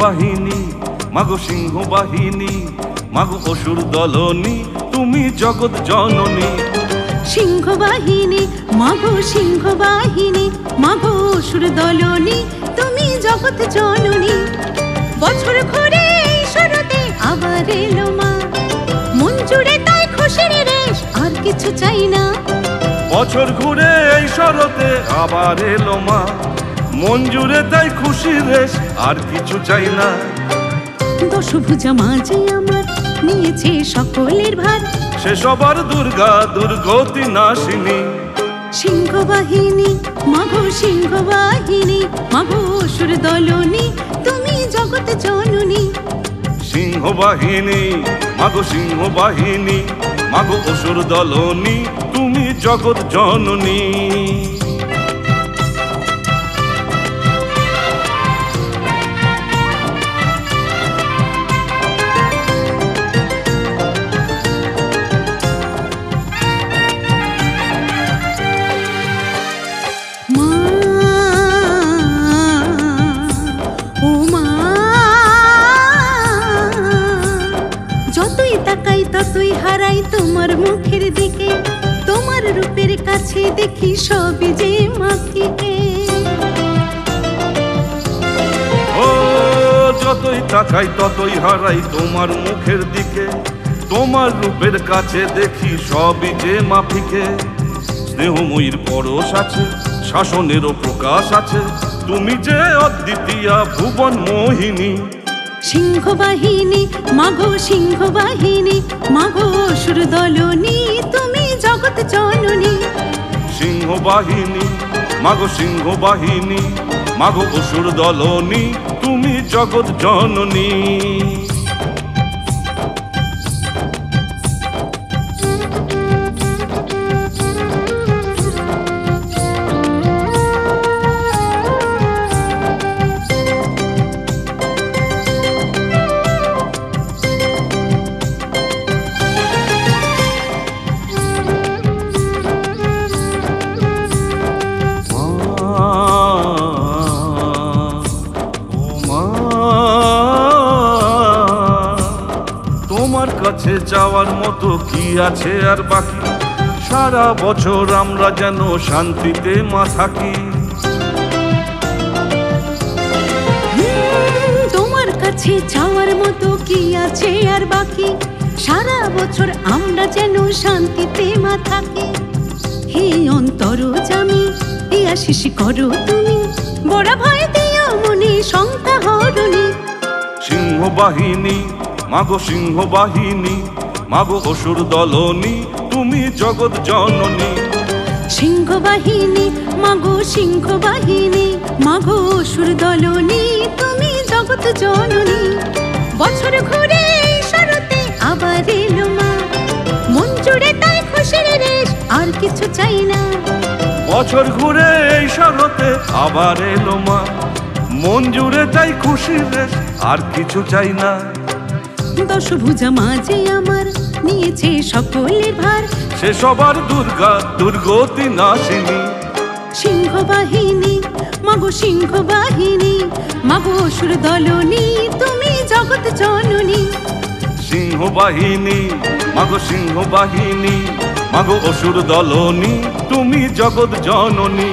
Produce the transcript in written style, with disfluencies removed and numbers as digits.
বাহিনী মাগো সিংহ বাহিনী মাগো অসুর দলনী তুমি জগৎ জননী। সিংহ বাহিনী মাগো সিংহ বাহিনী মাগো অসুর দলনী তুমি জগৎ জননী। বছর ঘুরে এই শরতে আবার এলো মা, মন জুড়ে তাই খুশির রেশ আর কিছু চাই না। বছর ঘুরে এই শরতে আবার এলো মা, মন জুড়ে তাই খুশির রেশ আর কিছু চাই না। দশভুজা মাঝে আমার নিয়েছে সকলের ভার, সে সবার দুর্গা দুর্গতি নাশিনী। সিংহ বাহিনী মাগো সিংহ বাহিনী মাগো অসুর দলনী তুমি জগৎ জননী। সিংহ বাহিনী মাগো সিংহ বাহিনী মাগো অসুর দলনী তুমি জগৎ জননী। যতই তাকাই ততই হারাই তোমার মুখের দিকে, তোমার রূপের কাছে দেখি সবই যে মাফিকে। ও যতই তাকাই ততই হারাই তোমার মুখের দিকে, তোমার রূপের কাছে দেখি সবই যে মাফিকে। স্নেহময়ীর পরশ আছে, শাসনেরও প্রকাশ আছে, তুমি যে অদ্বিতীয়া ভুবন মোহিনী। সিংহ বাহিনী মাগো সিংহ বাহিনী মাগো অসুর দলনী তুমি জগৎ জননী। সিংহ বাহিনী মাগো সিংহ বাহিনী মাগো অসুর দলনী তুমি জগৎ জননী। তোমার কাছে যাওয়ার মতো কি আছে আর বাকি, সারা বছর আমরা যেন শান্তিতে মা থাকি। তোমার কাছে যাওয়ার মতো কি আছে আর বাকি, সারা বছর আমরা যেন শান্তিতে মা থাকি। হে অন্তরজামী এ আশিস করো তুমি, বড় ভয় দিও মনে শঙ্কা হরণী। সিংহ বাহিনী মাগো সিংহ বাহিনী মাগো অসুর দলনী তুমি জগৎ জননী। সিংহ বাহিনী মাগো সিংহ বাহিনী মাগো অসুর দলনী তুমি জগৎ জননী। বছর ঘুরে এই শরতে আবার এলো মা, মন জুড়ে তাই খুশির রেশ আর কিছু চাই না। বছর ঘুরে এই শরতে আবার এলো মা, মন জুড়ে তাই খুশির রেশ আর কিছু চাই না। দশভুজা মাঝে আমার নিয়েছে সকলের ভার, সে সবার দুর্গা দুর্গতি নাশিনী। সিংহ বাহিনী মাগো সিংহ বাহিনী মাগো অসুর দলনী তুমি জগৎ জননী। সিংহ বাহিনী মাগো সিংহ বাহিনী মাগো অসুর দলনী তুমি জগৎ জননী।